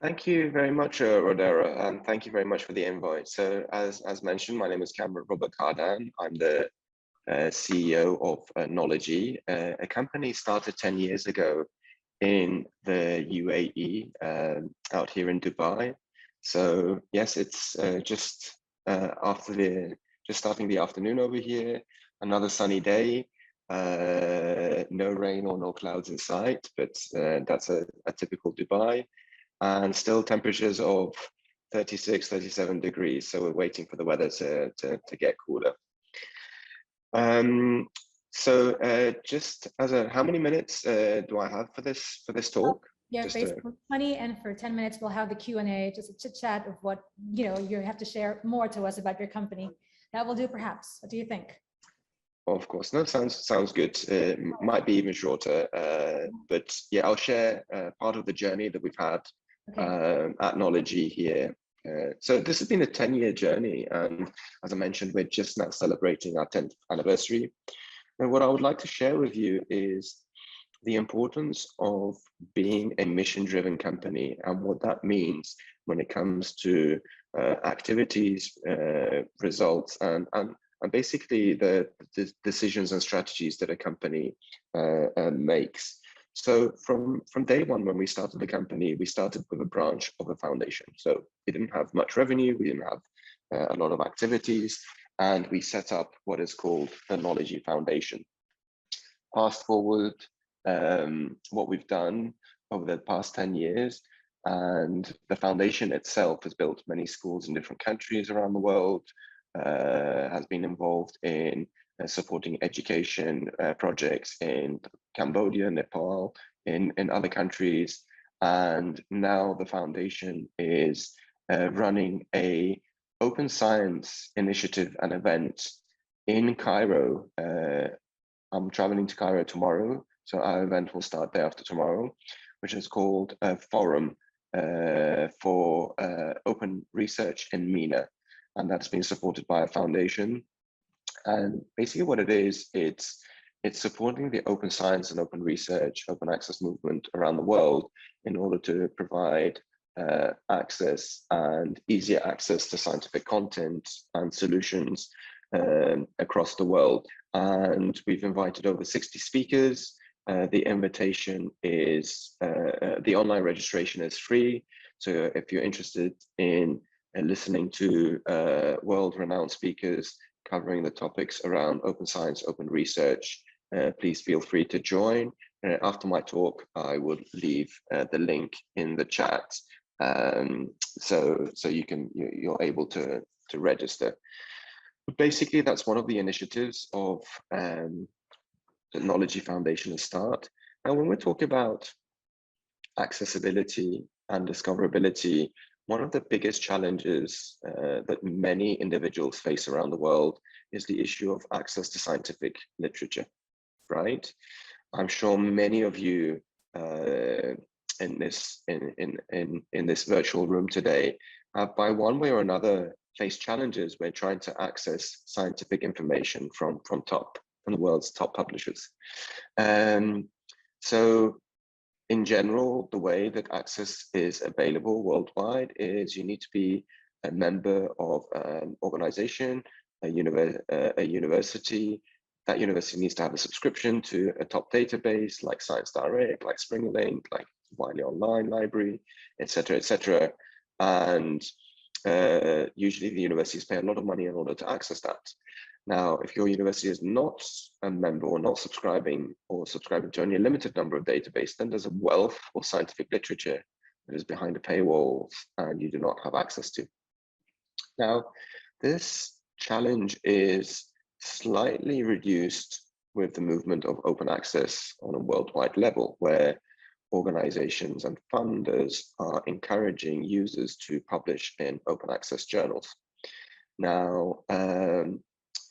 Thank you very much, Rodera, and thank you very much for the invite. So, as mentioned, my name is Kamran Kardan. I'm the CEO of Knowledgy, a company started 10 years ago in the UAE, out here in Dubai. So, yes, it's just just starting the afternoon over here. Another sunny day. No rain or no clouds in sight, but that's a typical Dubai. And still temperatures of 36, 37 degrees. So we're waiting for the weather to get cooler. Just as how many minutes do I have for this talk? Yeah, just basically 20, and for 10 minutes we'll have the Q&A, just a chit chat of what you have to share more to us about your company. That will do, perhaps. What do you think? Of course, no, sounds good. Might be even shorter, but yeah, I'll share part of the journey that we've had at Knowledgy here. So this has been a 10-year journey, and as I mentioned, we're just now celebrating our 10th anniversary. And what I would like to share with you is the importance of being a mission-driven company and what that means when it comes to activities, results, and basically the decisions and strategies that a company makes. So from day one, when we started the company, we started with a branch of a foundation. So we didn't have much revenue, we didn't have a lot of activities, and we set up what is called the Knowledgy Foundation. Fast forward, what we've done over the past 10 years, and the foundation itself has built many schools in different countries around the world, has been involved in supporting education projects in Cambodia, Nepal, in other countries. And now the foundation is running a open science initiative and event in Cairo. I'm traveling to Cairo tomorrow, so our event will start day after tomorrow, which is called a Forum for Open Research in MENA. And that's been supported by a foundation. And basically what it is, it's supporting the open science and open research, open access movement around the world in order to provide access and easier access to scientific content and solutions across the world. And we've invited over 60 speakers. The invitation is, the online registration is free. So if you're interested in listening to world-renowned speakers covering the topics around open science, open research, please feel free to join. After my talk, I will leave the link in the chat, so you're able to register. But basically, that's one of the initiatives of the Knowledgy Foundation to start. Now, when we talk about accessibility and discoverability, one of the biggest challenges that many individuals face around the world is the issue of access to scientific literature, right? I'm sure many of you in this virtual room today have, by one way or another, faced challenges when trying to access scientific information from the world's top publishers. So in general, the way that access is available worldwide is you need to be a member of an organization, a university. That university needs to have a subscription to a top database like Science Direct, like SpringLink, like Wiley Online Library, etc., etc. And usually the universities pay a lot of money in order to access that. Now, if your university is not a member or not subscribing, or subscribing to only a limited number of databases, then there's a wealth of scientific literature that is behind the paywalls and you do not have access to. Now, this challenge is slightly reduced with the movement of open access on a worldwide level, where organizations and funders are encouraging users to publish in open access journals. Now,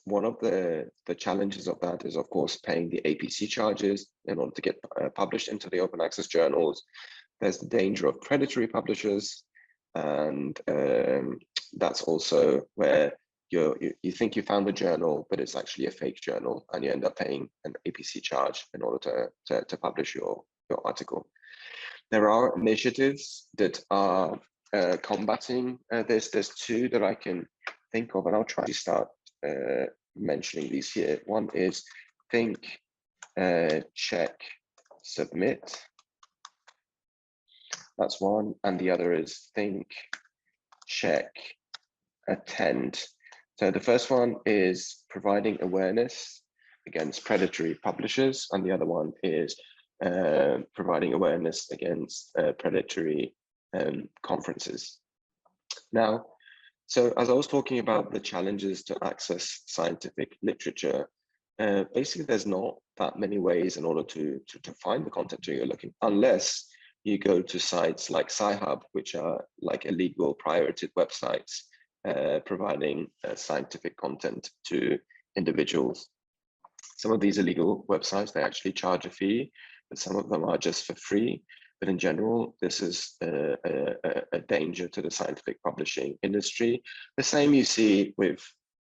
one of the challenges of that is, of course, paying the APC charges in order to get published into the open access journals. There's the danger of predatory publishers, and that's also where you think you found a journal, but it's actually a fake journal, and you end up paying an APC charge in order to publish your article. There are initiatives that are combating this. There's two that I can think of, and I'll try to start mentioning these here. One is think, check, submit. That's one. And the other is think, check, attend. So the first one is providing awareness against predatory publishers, and the other one is providing awareness against predatory conferences. Now, so as I was talking about the challenges to access scientific literature, basically there's not that many ways in order to find the content you're looking, unless you go to sites like Sci-Hub, which are like illegal pirated websites providing scientific content to individuals. Some of these illegal websites, they actually charge a fee, but some of them are just for free. But in general, this is a danger to the scientific publishing industry. The same you see with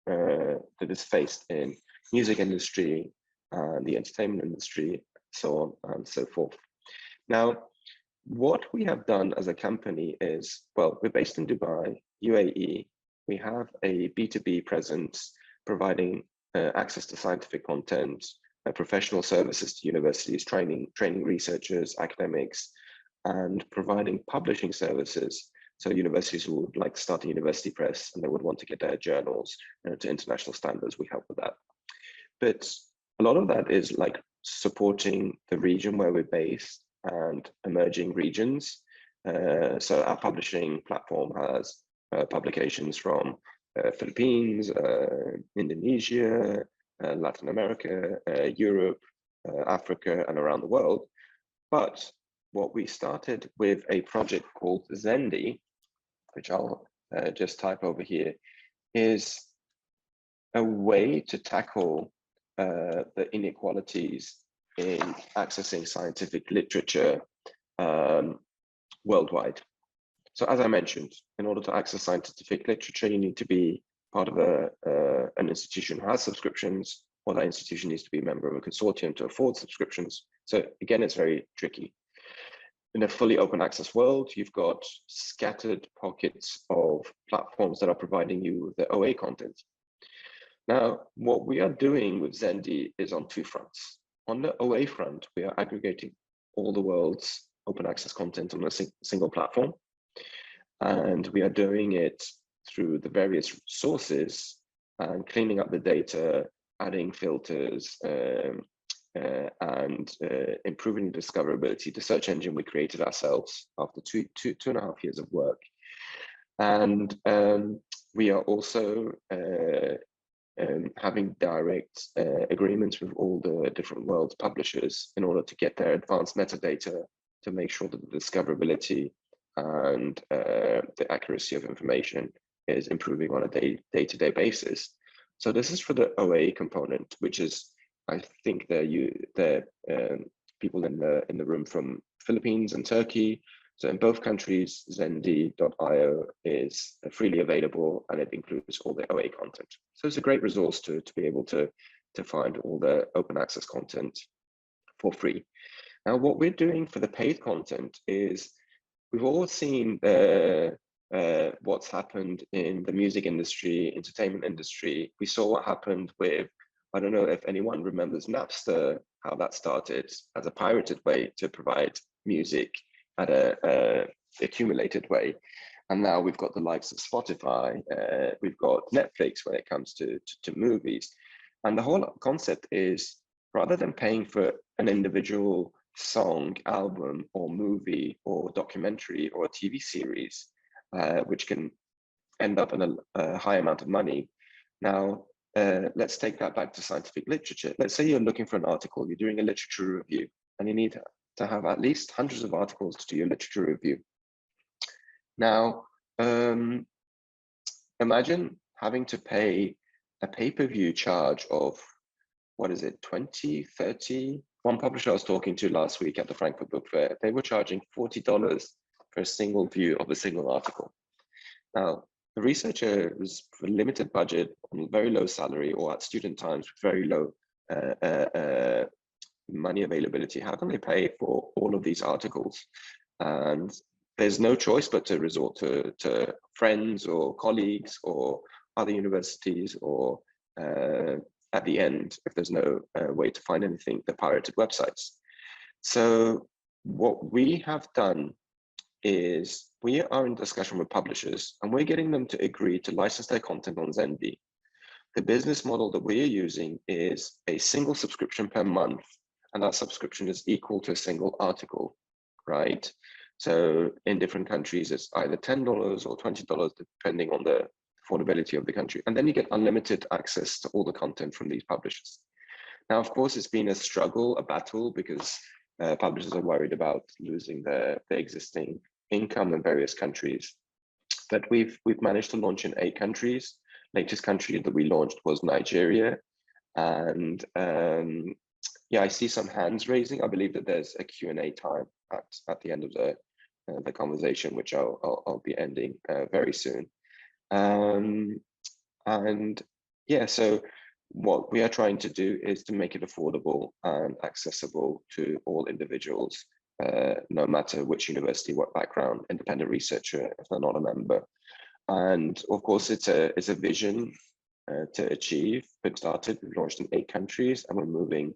that is faced in music industry, the entertainment industry, so on and so forth. Now, what we have done as a company is, well, we're based in Dubai, UAE. We have a B2B presence providing access to scientific content, professional services to universities, training researchers, academics, and providing publishing services. So universities who would like to start a university press and they would want to get their journals to international standards, we help with that. But a lot of that is like supporting the region where we're based and emerging regions. So our publishing platform has publications from Philippines, Indonesia, Latin America, Europe, Africa, and around the world. But what we started with a project called Zendi, which I'll just type over here, is a way to tackle the inequalities in accessing scientific literature worldwide. So as I mentioned, in order to access scientific literature, you need to be part of an institution who has subscriptions, or that institution needs to be a member of a consortium to afford subscriptions. So again, it's very tricky. In a fully open access world, you've got scattered pockets of platforms that are providing you with the OA content. Now, what we are doing with Zendi is on two fronts. On the OA front, we are aggregating all the world's open access content on a single platform. And we are doing it through the various sources and cleaning up the data, adding filters, and improving the discoverability. The search engine we created ourselves after two and a half years of work. And we are also having direct agreements with all the different world's publishers in order to get their advanced metadata to make sure that the discoverability and the accuracy of information is improving on a day-to-day basis. So this is for the OA component, which is, I think they're people in the room from Philippines and Turkey. So in both countries, Zendi.io is freely available, and it includes all the OA content. So it's a great resource to be able to find all the open access content for free. Now, what we're doing for the paid content is, we've all seen what's happened in the music industry, entertainment industry. We saw what happened with, I don't know if anyone remembers Napster, how that started as a pirated way to provide music at a accumulated way. And now we've got the likes of Spotify, we've got Netflix when it comes to movies. And the whole concept is, rather than paying for an individual song, album, or movie, or documentary, or a TV series, which can end up in a high amount of money. Now, let's take that back to scientific literature. Let's say you're looking for an article, you're doing a literature review, and you need to have at least hundreds of articles to do your literature review. Now, imagine having to pay a pay-per-view charge of, what is it, 20, 30? One publisher I was talking to last week at the Frankfurt Book Fair, they were charging $40 for a single view of a single article. Now, the researcher was for limited budget, on a very low salary, or at student times with very low money availability. How can they pay for all of these articles? And there's no choice but to resort to friends or colleagues or other universities, or at the end, if there's no way to find anything, the pirated websites. So what we have done is we are in discussion with publishers, and we're getting them to agree to license their content on Zendy. The business model that we're using is a single subscription per month, and that subscription is equal to a single article, right? So in different countries, it's either $10 or $20, depending on the affordability of the country. And then you get unlimited access to all the content from these publishers. Now, of course, it's been a struggle, a battle, because publishers are worried about losing their existing income in various countries. But we've managed to launch in 8 countries. Latest country that we launched was Nigeria. And yeah, I see some hands raising. I believe that there's a Q&A time at the end of the conversation, which I'll be ending very soon. And yeah, so what we are trying to do is to make it affordable and accessible to all individuals, no matter which university, what background, independent researcher, if they're not a member. And of course, it's a vision to achieve. We've launched in 8 countries, and we're moving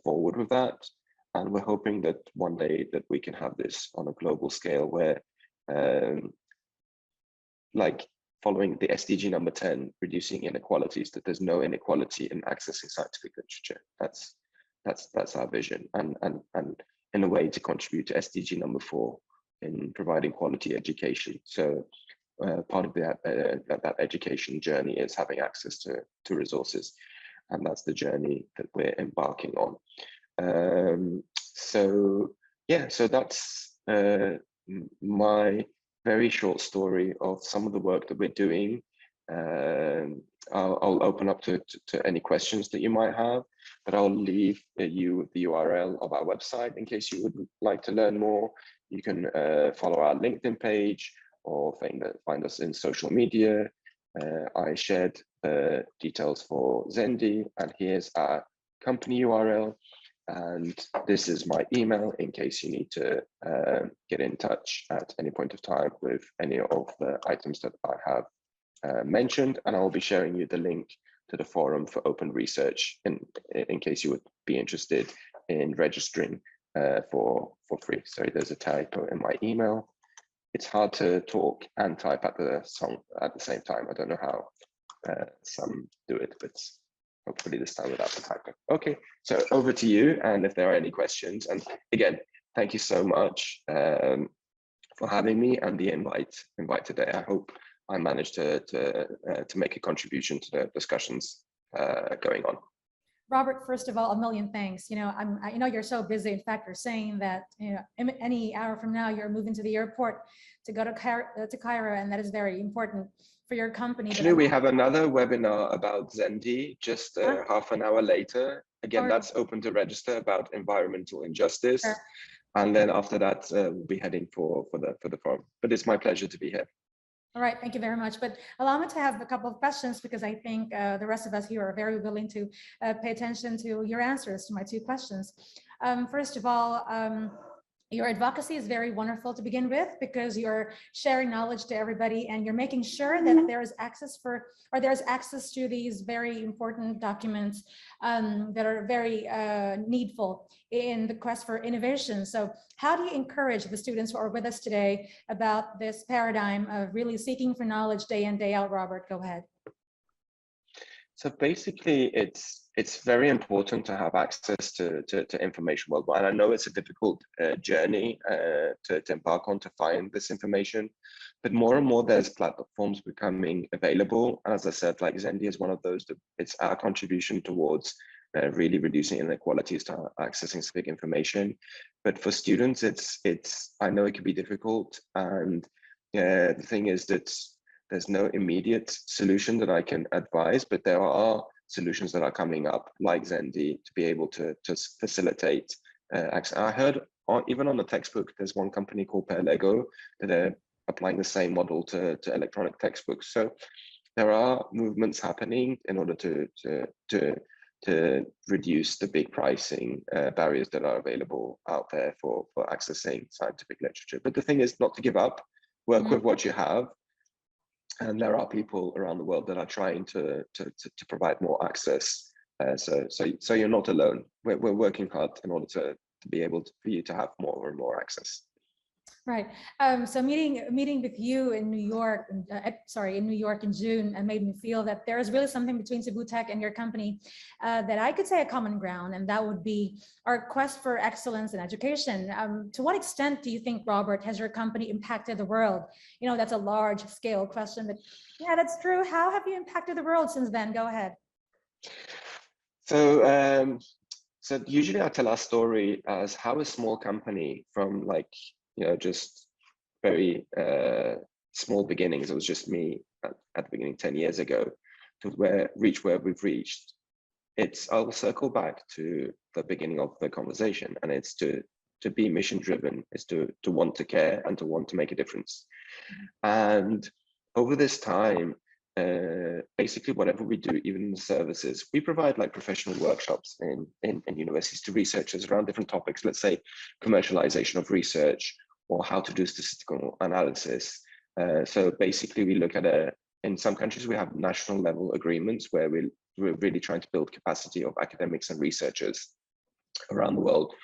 forward with that. And we're hoping that one day that we can have this on a global scale, where like following the SDG number 10, reducing inequalities, that there's no inequality in accessing scientific literature. That's our vision, and in a way to contribute to SDG number 4 in providing quality education. So part of that education journey is having access to resources, and that's the journey that we're embarking on. So yeah, so that's my very short story of some of the work that we're doing. I'll open up to any questions that you might have, but I'll leave you with the URL of our website in case you would like to learn more. You can follow our LinkedIn page or find us in social media. I shared details for Zendy, and here's our company URL. And this is my email in case you need to get in touch at any point of time with any of the items that I have mentioned. And I'll be sharing you the link to the forum for open research in case you would be interested in registering for free. Sorry, there's a typo in my email. It's hard to talk and type at the same time. I don't know how some do it, but hopefully this time without the typo. Okay, so over to you, and if there are any questions. And again, thank you so much for having me and the invite today. I hope I managed to make a contribution to the discussions going on. Robert, first of all, a million thanks. I know you're so busy. In fact, you're saying that any hour from now you're moving to the airport to go to Cairo, and that is very important for your company. Actually, we have another webinar about Zendy just half an hour later. Again, that's open to register, about environmental injustice. Sure. And then after that, we'll be heading for the forum. But it's my pleasure to be here. All right, thank you very much. But allow me to have a couple of questions, because I think the rest of us here are very willing to pay attention to your answers to my 2 questions. First of all, your advocacy is very wonderful to begin with, because you're sharing knowledge to everybody and you're making sure that there's access to these very important documents that are very needful in the quest for innovation. So how do you encourage the students who are with us today about this paradigm of really seeking for knowledge day in, day out? Robert, go ahead. So basically, it's very important to have access to information worldwide. I know it's a difficult journey to embark on to find this information, but more and more there's platforms becoming available. And as I said, like Zendy is one of those. It's our contribution towards really reducing inequalities to accessing specific information. But for students, I know it can be difficult. And the thing is that there's no immediate solution that I can advise, but there are solutions that are coming up, like Zendy, to be able to facilitate access. I heard even on the textbook, there's one company called Lego that are applying the same model to electronic textbooks. So there are movements happening in order to to reduce the big pricing barriers that are available out there for accessing scientific literature. But the thing is not to give up, work with what you have. And there are people around the world that are trying to provide more access. So you're not alone. We're working hard in order to be able for you to have more and more access. Right. So meeting with you in New York, in New York in June, and made me feel that there is really something between Cebu Tech and your company that I could say a common ground, and that would be our quest for excellence in education. To what extent do you think, Robert, has your company impacted the world? You know, that's a large scale question, but yeah, that's true. How have you impacted the world since then? Go ahead. So, so usually I tell our story as how a small company from just very small beginnings. It was just me at the beginning 10 years ago to reach where we've reached. I'll circle back to the beginning of the conversation, and it's to be mission driven, is to want to care and to want to make a difference. And over this time, basically whatever we do, even in the services, we provide like professional workshops in universities to researchers around different topics, let's say commercialization of research or how to do statistical analysis. So basically we look at in some countries we have national level agreements where we're really trying to build capacity of academics and researchers around the world.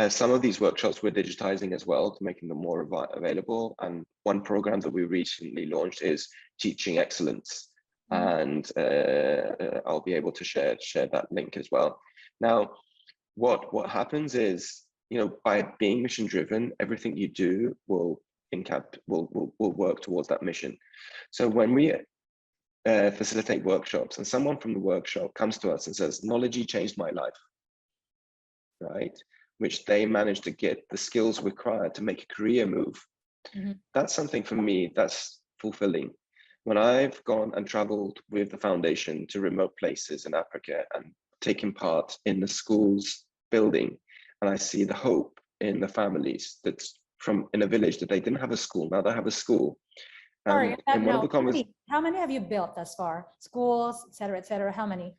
Some of these workshops we're digitizing as well to making them more available. And one program that we recently launched is Teaching Excellence. And I'll be able to share that link as well. Now, what happens is, by being mission driven, everything you do will work towards that mission. So when we facilitate workshops and someone from the workshop comes to us and says, "Knowledge changed my life," right? Which they managed to get the skills required to make a career move. That's something for me that's fulfilling. When I've gone and traveled with the foundation to remote places in Africa and taken part in the schools building, and I see the hope in the families that's in a village that they didn't have a school, now they have a school. Sorry, how many have you built thus far? Schools, et cetera, how many?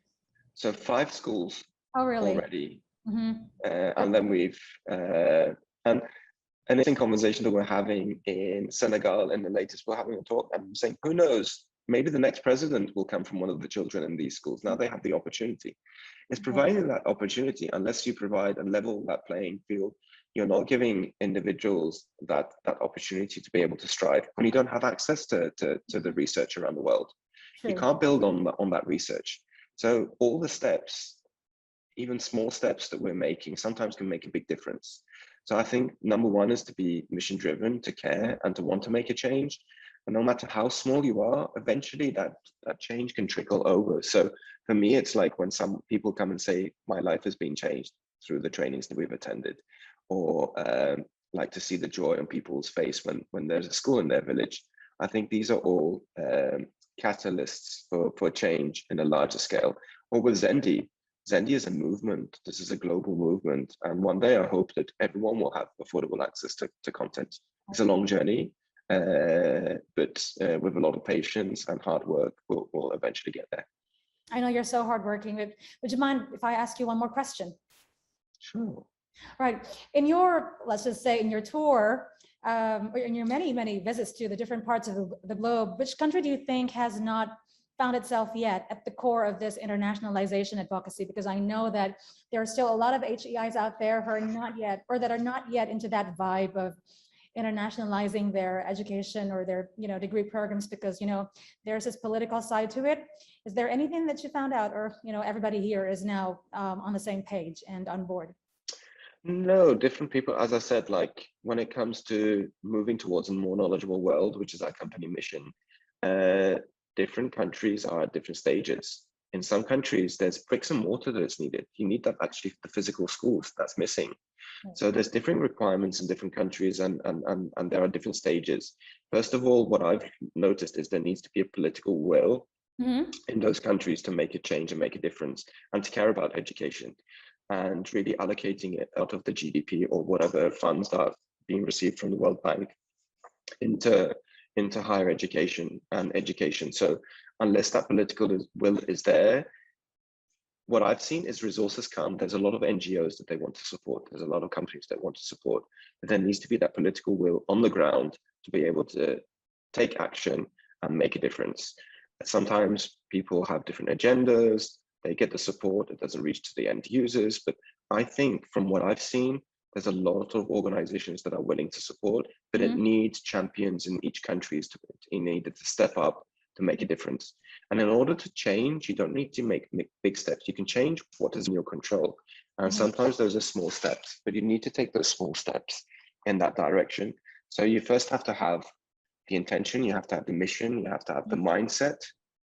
So 5 schools already. And then we've and it's in conversation that we're having in Senegal. In the latest, we're having a talk. I'm saying, who knows? Maybe the next president will come from one of the children in these schools. Now they have the opportunity. It's providing that opportunity. Unless you provide and level that playing field, you're not giving individuals that opportunity to be able to strive. When you don't have access to the research around the world, you can't build on that research. So all the steps, even small steps that we're making, sometimes can make a big difference. So I think number one is to be mission driven, to care and to want to make a change. And no matter how small you are, eventually that change can trickle over. So for me, it's like when some people come and say, my life has been changed through the trainings that we've attended, or like to see the joy on people's face when there's a school in their village. I think these are all catalysts for change in a larger scale. Or with Zendi is a movement. This is a global movement. And one day I hope that everyone will have affordable access to content. It's a long journey, but with a lot of patience and hard work, we'll eventually get there. I know you're so hardworking. Would you mind if I ask you one more question? Sure. Right. In your, let's just say in your tour, or in your many visits to the different parts of the globe, which country do you think has not found itself yet at the core of this internationalization advocacy? Because I know that there are still a lot of HEIs out there who are not yet, or that are not yet into that vibe of internationalizing their education or their degree programs, because there's this political side to it. Is there anything that you found out, or everybody here is now on the same page and on board? No, different people, as I said, like when it comes to moving towards a more knowledgeable world, which is our company mission, different countries are at different stages. In some countries, there's bricks and mortar that's needed. You need that actually, the physical schools that's missing. So there's different requirements in different countries, and there are different stages. First of all, what I've noticed is there needs to be a political will in those countries to make a change and make a difference, and to care about education, and really allocating it out of the GDP or whatever funds that are being received from the World Bank into higher education and education. So unless that political will is there, what I've seen is resources come. There's a lot of NGOs that they want to support. There's a lot of companies that want to support, but there needs to be that political will on the ground to be able to take action and make a difference. Sometimes people have different agendas, they get the support, it doesn't reach to the end users. But I think from what I've seen, there's a lot of organizations that are willing to support, but it needs champions in each country to step up to make a difference. And in order to change, you don't need to make big steps. You can change what is in your control. And sometimes those are small steps, but you need to take those small steps in that direction. So you first have to have the intention, you have to have the mission, you have to have the mindset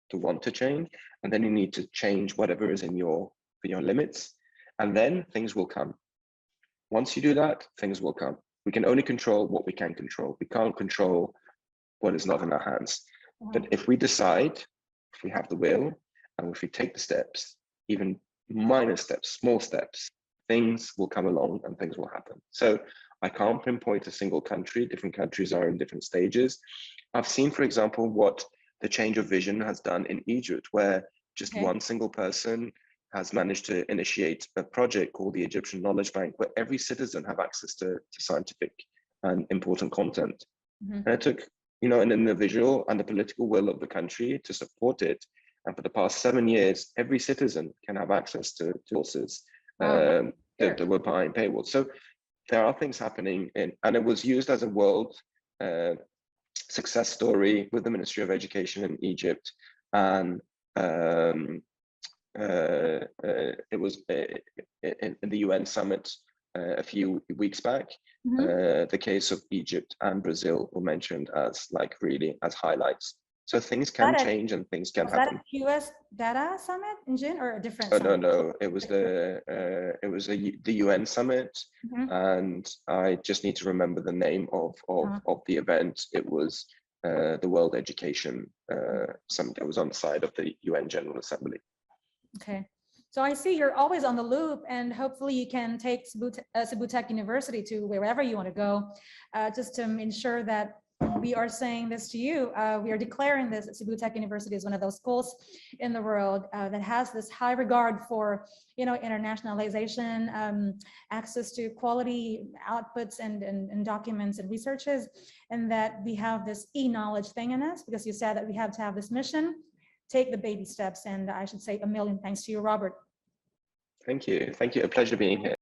to want to change, and then you need to change whatever is in your limits, and then things will come. Once you do that, things will come. We can only control what we can control. We can't control what is not in our hands. But if we decide, if we have the will, and if we take the steps, even minor steps, small steps, things will come along and things will happen. So I can't pinpoint a single country. Different countries are in different stages. I've seen, for example, what the change of vision has done in Egypt, where just one single person has managed to initiate a project called the Egyptian Knowledge Bank, where every citizen have access to scientific and important content. And it took, an individual and the political will of the country to support it. And for the past 7 years, every citizen can have access to sources that were behind paywalls. So there are things happening, and it was used as a world success story with the Ministry of Education in Egypt. And it was in the UN summit a few weeks back. The case of Egypt and Brazil were mentioned as really as highlights. So things can change and things can happen. Was that a US data summit in June or a different? No. It was the UN summit, and I just need to remember the name of the event. It was the World Education Summit. It was on the side of the UN General Assembly. Okay, so I see you're always on the loop, and hopefully you can take Cebu Tech University to wherever you want to go, just to ensure that we are saying this to you. We are declaring this Cebu Tech University is one of those schools in the world that has this high regard for, internationalization, access to quality outputs and documents and researches, and that we have this e-knowledge thing in us, because you said that we have to have this mission. Take the baby steps, and I should say a million thanks to you, Robert. Thank you. A pleasure being here.